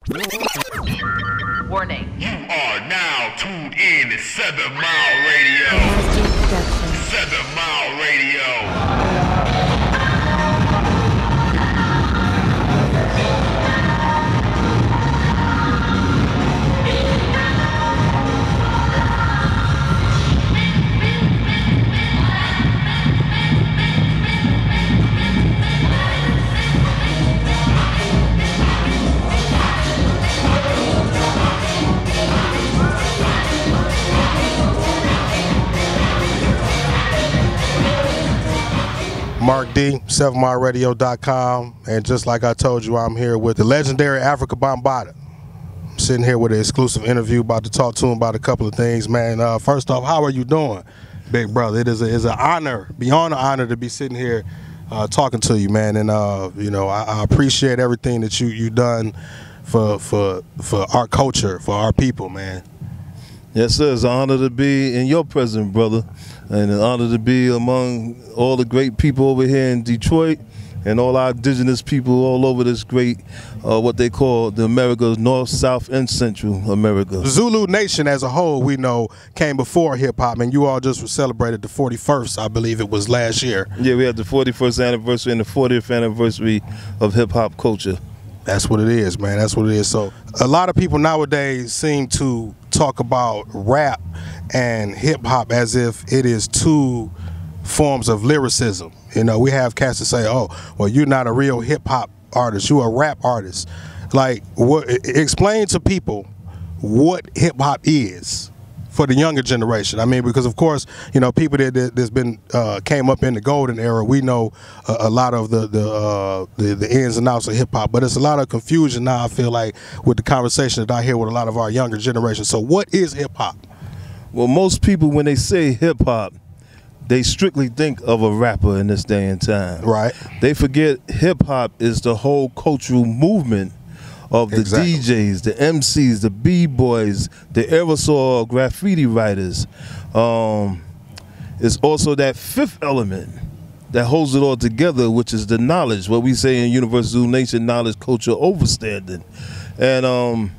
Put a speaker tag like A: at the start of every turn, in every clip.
A: Warning.
B: You are now tuned in to 7 Mile Radio. 7 Mile Radio.
C: Marc D, 7mileradio.com, and just like I told you, I'm here with the legendary Afrika Bambaataa. I'm sitting here with an exclusive interview, about to talk to him about a couple of things, man. First off, how are you doing, big brother? It is an honor, beyond an honor, to be sitting here talking to you, man. And you know, I appreciate everything that you done for our culture, for our people, man.
D: Yes, sir. It's an honor to be in your presence, brother, and an honor to be among all the great people over here in Detroit and all our indigenous people all over this great, what they call the Americas, North, South, and Central America.
C: Zulu Nation as a whole, we know, came before hip-hop, and you all just celebrated the 41st, I believe it was last year.
D: Yeah, we had the 41st anniversary and the 40th anniversary of hip-hop culture.
C: That's what it is, man. That's what it is. So a lot of people nowadays seem to talk about rap and hip-hop as if it is two forms of lyricism. You know, we have cats that say, oh, well, you're not a real hip-hop artist, you're a rap artist. Like, explain to people what hip-hop is for the younger generation. I mean, because of course, you know, people that's been came up in the golden era, we know a lot of the ins and outs of hip hop, but it's a lot of confusion now, I feel like, with the conversation that I hear with a lot of our younger generation. So what is hip hop?
D: Well, most people, when they say hip hop, they strictly think of a rapper in this day and time.
C: Right.
D: They forget hip hop is the whole cultural movement of the DJs, the MCs, the B-boys, the aerosol graffiti writers. It's also that fifth element that holds it all together, which is the knowledge, what we say in Universal Nation, knowledge, culture, overstanding. And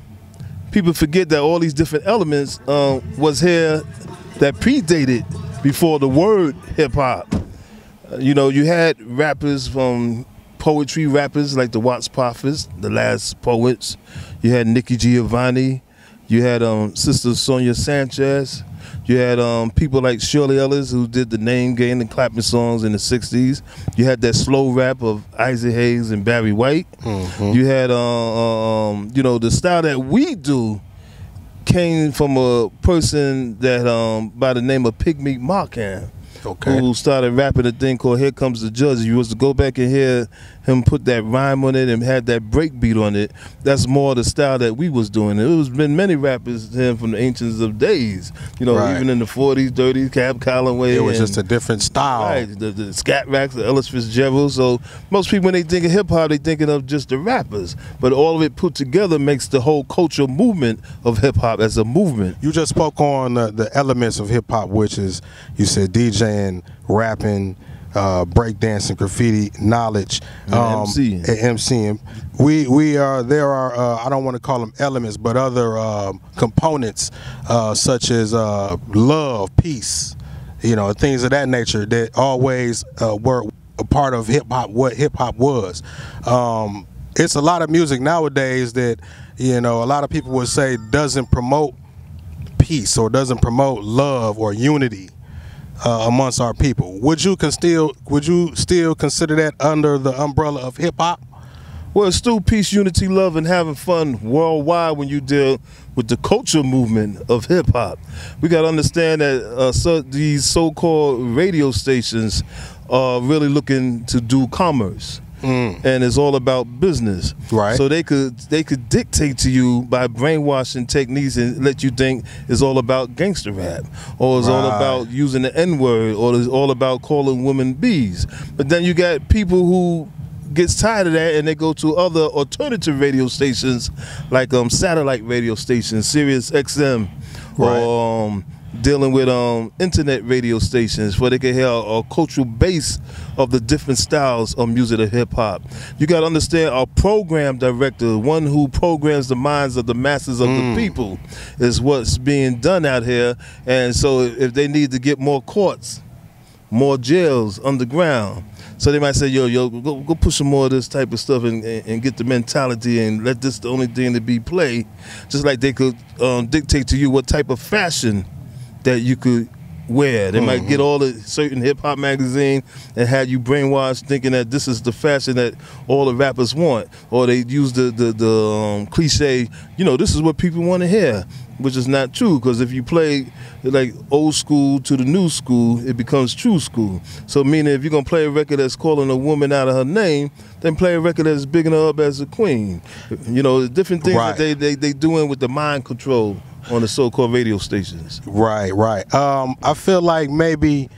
D: people forget that all these different elements was here that predated before the word hip-hop. You know, you had rappers from poetry rappers like the Watts Prophets, the Last Poets. You had Nikki Giovanni. You had Sister Sonia Sanchez. You had people like Shirley Ellis, who did the Name Game and clapping songs in the 60s. You had that slow rap of Isaac Hayes and Barry White. Mm-hmm. You had, you know, the style that we do came from a person that by the name of Pygmy Markham. Okay. Who started rapping a thing called Here Comes the Judge. You was to go back and hear him put that rhyme on it and had that break beat on it. That's more the style that we was doing. It was been many rappers from the ancients of days. You know, right. Even in the 40s, 30s, Cab Calloway.
C: It was just a different style.
D: Right, the Scat Racks, the Ellis Fitzgerald. So most people, when they think of hip hop, they thinking of just the rappers. But all of it put together makes the whole cultural movement of hip hop as a movement.
C: You just spoke on the elements of hip hop, which is, you said DJing, rapping, breakdancing, graffiti, knowledge, MCing. There are I don't want to call them elements, but other components such as love, peace, you know, things of that nature that always were a part of hip hop. What hip hop was. It's a lot of music nowadays that, you know, a lot of people would say doesn't promote peace or doesn't promote love or unity amongst our people. Would you still consider that under the umbrella of hip hop?
D: Well, it's still peace, unity, love, and having fun worldwide when you deal with the culture movement of hip hop. We got to understand that these so-called radio stations are really looking to do commerce. And it's all about business, right? So they could dictate to you by brainwashing techniques and let you think it's all about gangster rap, or it's all about using the N-word, or it's all about calling women bees. But then you got people who gets tired of that and they go to other alternative radio stations like satellite radio stations, Sirius XM, or dealing with internet radio stations where they can hear a cultural base of the different styles of music of hip hop. You got to understand, our program director, one who programs the minds of the masses of the people, is what's being done out here. And so if they need to get more courts, more jails underground, so they might say, yo, go push some more of this type of stuff and get the mentality and let this the only thing to be played. Just like they could dictate to you what type of fashion that you could wear. They might get all the certain hip-hop magazine and have you brainwashed thinking that this is the fashion that all the rappers want. Or they use the cliche, this is what people want to hear, which is not true, because if you play like old school to the new school, it becomes true school. So meaning if you're going to play a record that's calling a woman out of her name, then play a record that's bigging her up as a queen. Different things that they doing with the mind control on the so-called radio stations. Right.
C: I feel like maybe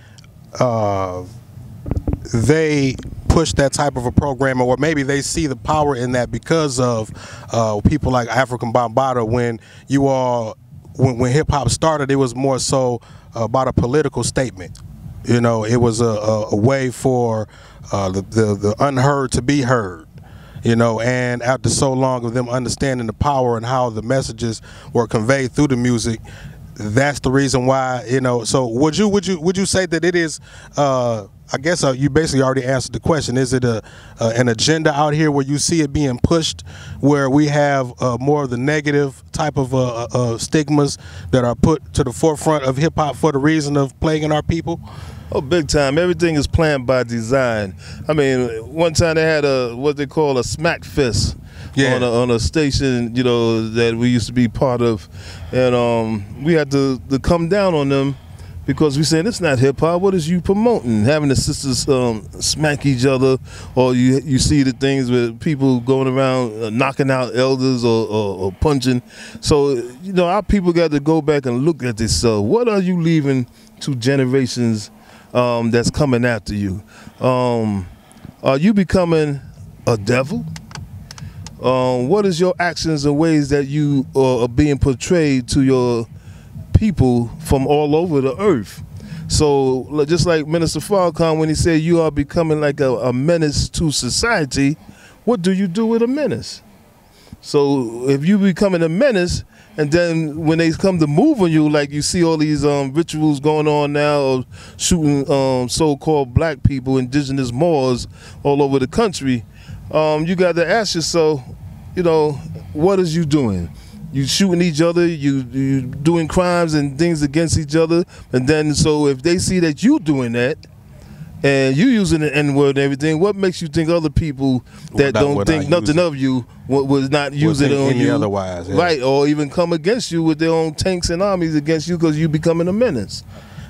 C: they push that type of a program, or maybe they see the power in that because of people like Afrika Bambaataa. When hip hop started, it was more so about a political statement. It was a way for the unheard to be heard. And after so long of them understanding the power and how the messages were conveyed through the music, that's the reason why. So would you say that it is? I guess you basically already answered the question. Is it an agenda out here where you see it being pushed, where we have more of the negative type of stigmas that are put to the forefront of hip hop for the reason of plaguing our people?
D: Oh, big time. Everything is planned by design. I mean, one time they had what they call a smack fest on a station, that we used to be part of. And we had to come down on them because we said, it's not hip hop. What is you promoting? Having the sisters smack each other, or you see the things with people going around knocking out elders or punching. So, our people got to go back and look at this. What are you leaving to generations that's coming after you? Are you becoming a devil? What is your actions and ways that you are being portrayed to your people from all over the earth? So just like Minister Farrakhan, when he said you are becoming like a menace to society, what do you do with a menace? So if you becoming a menace, and then when they come to move on you, like you see all these rituals going on now of shooting so-called black people, indigenous Moors all over the country, you got to ask yourself, what is you doing? You shooting each other, you doing crimes and things against each other, and then so if they see that you doing that, and you using the N-word and everything, what makes you think other people that don't think nothing of you would not use it on you?
C: Otherwise, yeah.
D: Right, or even come against you with their own tanks and armies against you because you becoming a menace.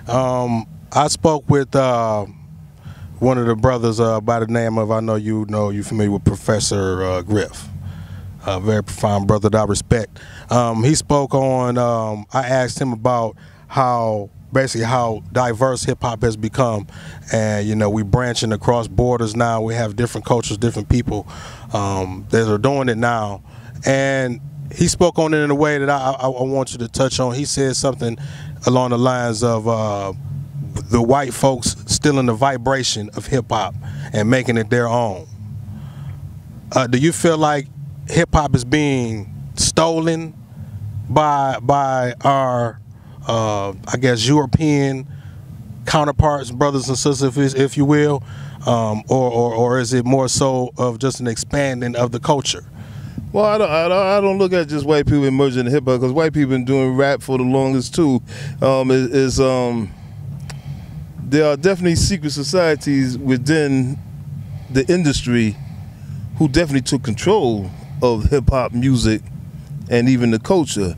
C: I spoke with one of the brothers by the name of, I know you're familiar with Professor Griff. A very profound brother that I respect. He spoke on, I asked him about how diverse hip-hop has become, and we branching across borders now. We have different cultures, different people that are doing it now, and he spoke on it in a way that I want you to touch on. He said something along the lines of the white folks stealing the vibration of hip-hop and making it their own. Do you feel like hip-hop is being stolen by our I guess European counterparts, brothers and sisters, if you will, or is it more so of just an expanding of the culture?
D: Well, I don't look at just white people emerging in hip hop, because white people been doing rap for the longest too. There are definitely secret societies within the industry who definitely took control of hip hop music and even the culture.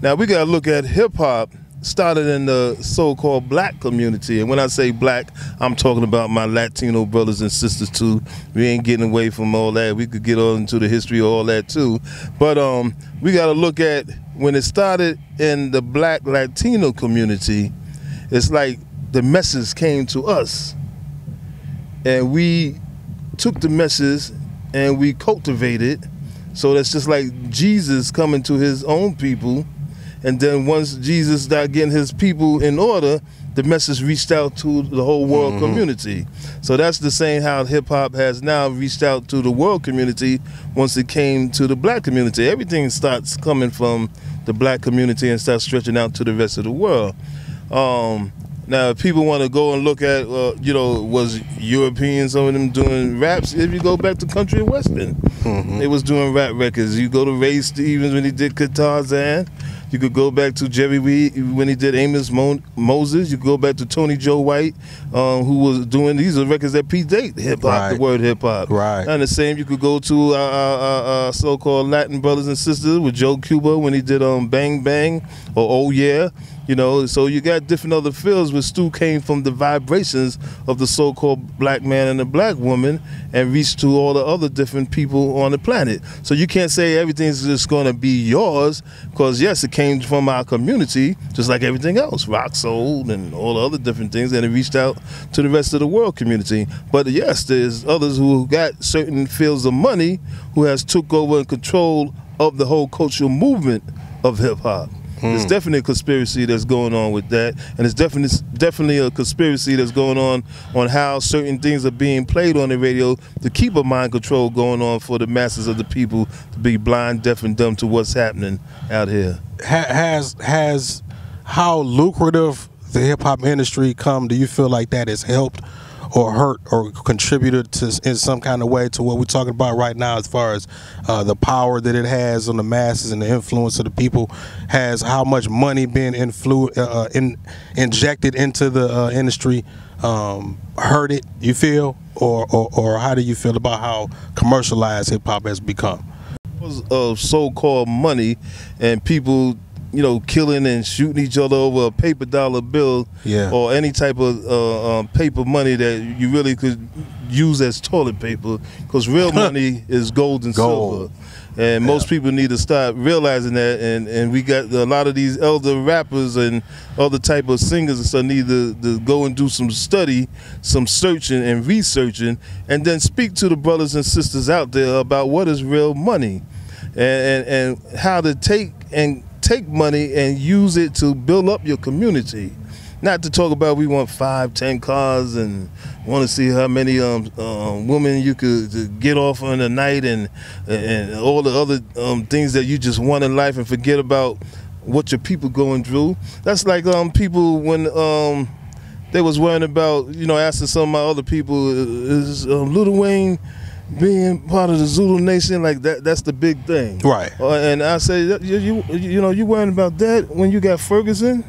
D: Now we gotta look at hip hop started in the so-called black community, and when I say black, I'm talking about my Latino brothers and sisters too. We ain't getting away from all that. We could get on into the history of all that too, but we got to look at when it started in the black Latino community. It's like the message came to us, and we took the message and we cultivated. So that's just like Jesus coming to his own people, and then once Jesus started getting his people in order, the message reached out to the whole world community. So that's the same how hip-hop has now reached out to the world community once it came to the black community. Everything starts coming from the black community and starts stretching out to the rest of the world. Now, if people want to go and look at, you know, was European, some of them doing raps, if you go back to country and western, they was doing rap records. You go to Ray Stevens when he did Tarzan. You could go back to Jerry Reed when he did Amos Moses. You could go back to Tony Joe White, who was doing, these are records that predate hip-hop, the word hip-hop.
C: Right.
D: And the same, you could go to our so-called Latin brothers and sisters with Joe Cuba when he did Bang Bang or Oh Yeah. You know, so you got different other fields which still came from the vibrations of the so-called black man and the black woman and reached to all the other different people on the planet. So you can't say everything's just going to be yours, because yes, it came from our community, just like everything else, rock, soul, and all the other different things, and it reached out to the rest of the world community. But yes, there's others who got certain fields of money who has took over and control of the whole cultural movement of hip-hop. There's definitely a conspiracy that's going on with that, and it's definitely a conspiracy that's going on how certain things are being played on the radio to keep a mind control going on for the masses of the people to be blind, deaf, and dumb to what's happening out here.
C: Has how lucrative the hip hop industry come? Do you feel like that has helped or hurt or contributed to in some kind of way to what we're talking about right now, as far as the power that it has on the masses and the influence of the people? Has how much money been injected into the industry hurt it, you feel, or how do you feel about how commercialized hip hop has become?
D: Of so-called money and people, you know, killing and shooting each other over a paper dollar bill, or any type of paper money that you really could use as toilet paper, because real money is gold and silver. And most people need to start realizing that, and we got a lot of these elder rappers and other type of singers and stuff need to go and do some study, some searching and researching, and then speak to the brothers and sisters out there about what is real money, and how to take money and use it to build up your community. Not to talk about we want 5, 10 cars and want to see how many women you could get off on a night, and all the other things that you just want in life, and forget about what your people going through. That's like people when they was worrying about, you know, asking some of my other people, is Lil Wayne being part of the Zulu Nation? Like that's the big thing,
C: right?
D: And I say, you know, you worrying about that when you got Ferguson,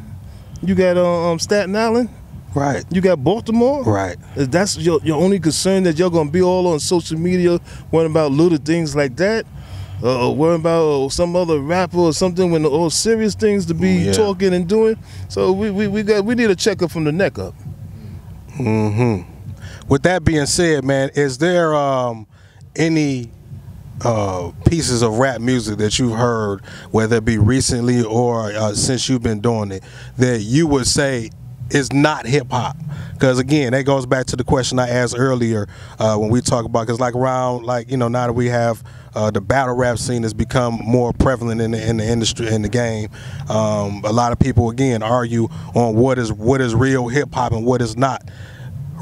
D: you got Staten Island,
C: right? You
D: got Baltimore,
C: right?
D: That's your only concern, that you're gonna be all on social media worrying about little things like that, worrying about some other rapper or something, when all serious things to be talking and doing. So we need a checkup from the neck up.
C: With that being said, man, is there any pieces of rap music that you've heard, whether it be recently or since you've been doing it, that you would say is not hip hop? Because again, that goes back to the question I asked earlier when we talk about, because like around, like, you know, now that we have the battle rap scene has become more prevalent in the industry, in the game, a lot of people again argue on what is real hip hop and what is not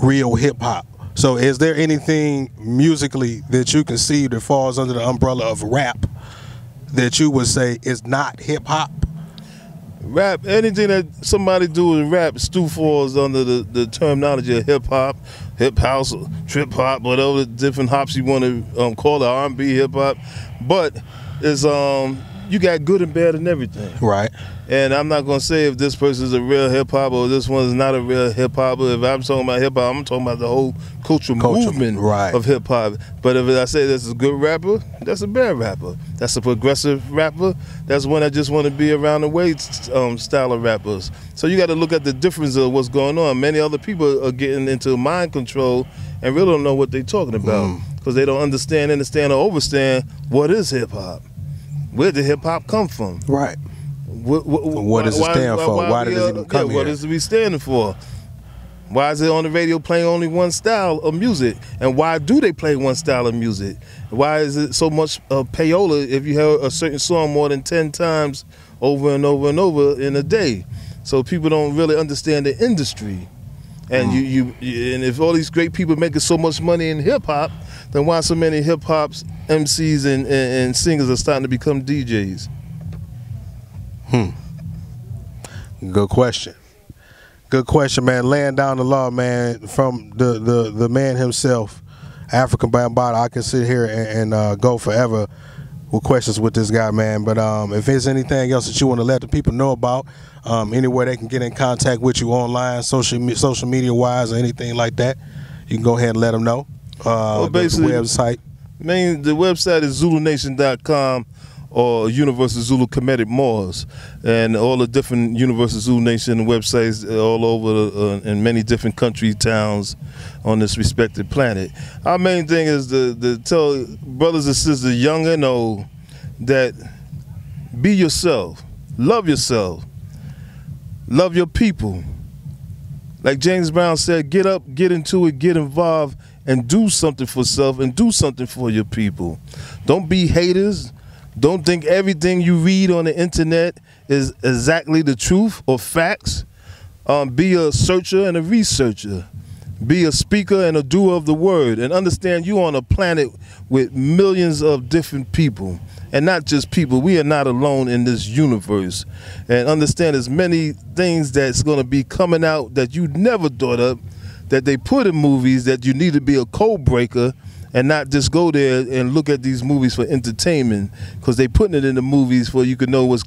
C: real hip hop. So is there anything musically that you can see that falls under the umbrella of rap that you would say is not hip hop?
D: Rap, anything that somebody do with rap still falls under the terminology of hip hop, hip house, trip hop, whatever different hops you want to call it, R&B, hip hop. But it's you got good and bad and everything.
C: Right.
D: And I'm not gonna say if this person is a real hip hop or this one is not a real hip hop. If I'm talking about hip hop, I'm talking about the whole cultural movement of hip hop. But if I say this is a good rapper, that's a bad rapper. That's a progressive rapper. That's one that just want to be around the way style of rappers. So you got to look at the difference of what's going on. Many other people are getting into mind control and really don't know what they're talking about, because they don't understand or overstand what is hip hop. Where did hip hop come from?
C: Right. What does it stand for? Why did it even come here?
D: What is it we standing for? Why is it on the radio playing only one style of music? And why do they play one style of music? Why is it so much payola if you hear a certain song more than 10 times over and over and over in a day? So people don't really understand the industry. And and if all these great people making so much money in hip hop, then why so many hip hops, MCs and singers are starting to become DJs?
C: Good question. Good question, man. Laying down the law, man, from the man himself, Afrika Bambaataa. I can sit here and go forever with questions with this guy, man. But if there's anything else that you want to let the people know about, anywhere they can get in contact with you online, social media wise, or anything like that, you can go ahead and let them know.
D: Well, basically,
C: the website.
D: The website is ZuluNation.com or Universal Zulu Comedic Moors, and all the different Universal Zulu Nation websites all over in many different country towns on this respected planet. Our main thing is to tell brothers and sisters, young and old, that be yourself, love your people. Like James Brown said, get up, get into it, get involved, and do something for self and do something for your people. Don't be haters. Don't think everything you read on the internet is exactly the truth or facts. Be a searcher and a researcher. Be a speaker and a doer of the word. And understand you're on a planet with millions of different people. And not just people. We are not alone in this universe. And understand there's many things that's going to be coming out that you never thought of, that they put in movies, that you need to be a code breaker and not just go there and look at these movies for entertainment, because they putting it in the movies for you can know what's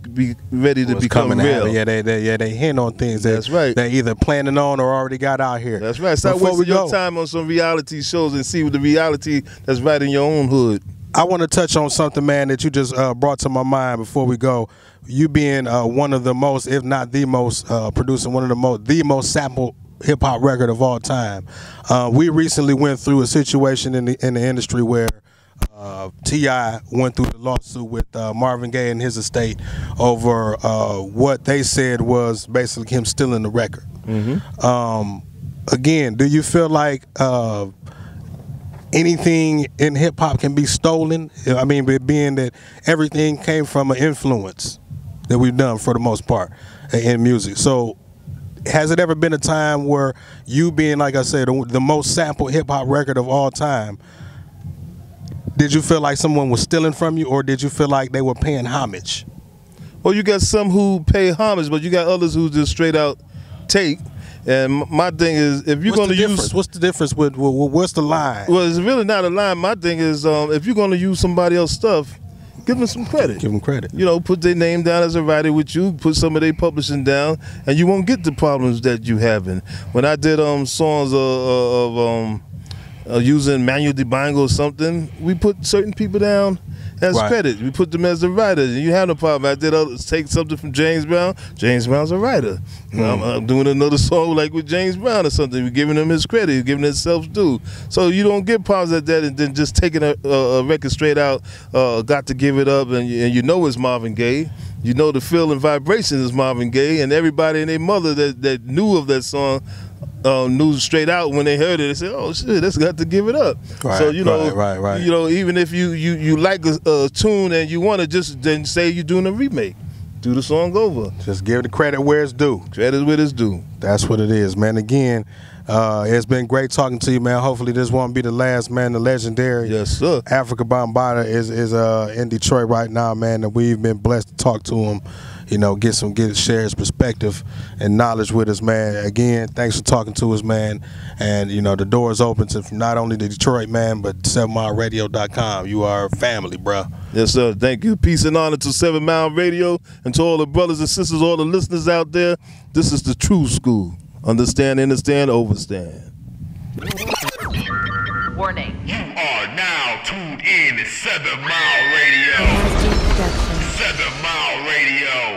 D: ready to become real.
C: Out. Yeah, they hint on things
D: that's right.
C: They're either planning on or already got out here.
D: That's right. Stop wasting your time on some reality shows and see what the reality that's right in your own hood.
C: I want to touch on something, man, that you just brought to my mind before we go. You being one of the most, if not the most, producing one of the most sampled hip-hop record of all time. We recently went through a situation in the industry where T.I. went through the lawsuit with Marvin Gaye and his estate over what they said was basically him stealing the record. Again, do you feel like anything in hip-hop can be stolen? I mean, being that everything came from an influence that we've done for the most part in music. So has it ever been a time where you being, like I said, the most sampled hip-hop record of all time, did you feel like someone was stealing from you, or did you feel like they were paying homage?
D: Well, you got some who pay homage, but you got others who just straight out take. And my thing is, if you're going to use...
C: What's the difference with what's the line?
D: Well, it's really not a line. My thing is, if you're going to use somebody else's stuff, give them some credit.
C: Give them credit.
D: You know, put their name down as a writer with you, put some of their publishing down, and you won't get the problems that you having. When I did songs of using Manuel Dibango or something, we put certain people down as credit. We put them as the writers, and you have no problem. I did take something from James Brown. James Brown's a writer. I'm doing another song like with James Brown or something. We're giving him his credit. We're giving it self-due. So you don't get problems like that and then just taking a record straight out, got to give it up, and you know it's Marvin Gaye. You know the feel and vibration is Marvin Gaye, and everybody and their mother that knew of that song knew straight out when they heard it. They said, "Oh shit, that's got to give it up."
C: Right,
D: so you know,
C: right.
D: You know, even if you like a tune and you want to just then say you're doing a remake, do the song over.
C: Just give the credit where it's due.
D: Credit where it's due.
C: That's what it is, man. Again, it's been great talking to you, man. Hopefully this won't be the last, man. The legendary Afrika Bambaataa is in Detroit right now, man. And we've been blessed to talk to him. You know, share his perspective and knowledge with us, man. Again, thanks for talking to us, man. And you know, the door is open to not only the Detroit, man, but 7mileradio.com. You are family, bro.
D: Yes, sir. Thank you. Peace and honor to 7 Mile Radio and to all the brothers and sisters, all the listeners out there. This is the true school. Understand, overstand.
B: Warning. You are now tuned in to 7 Mile Radio. 7 Mile Radio.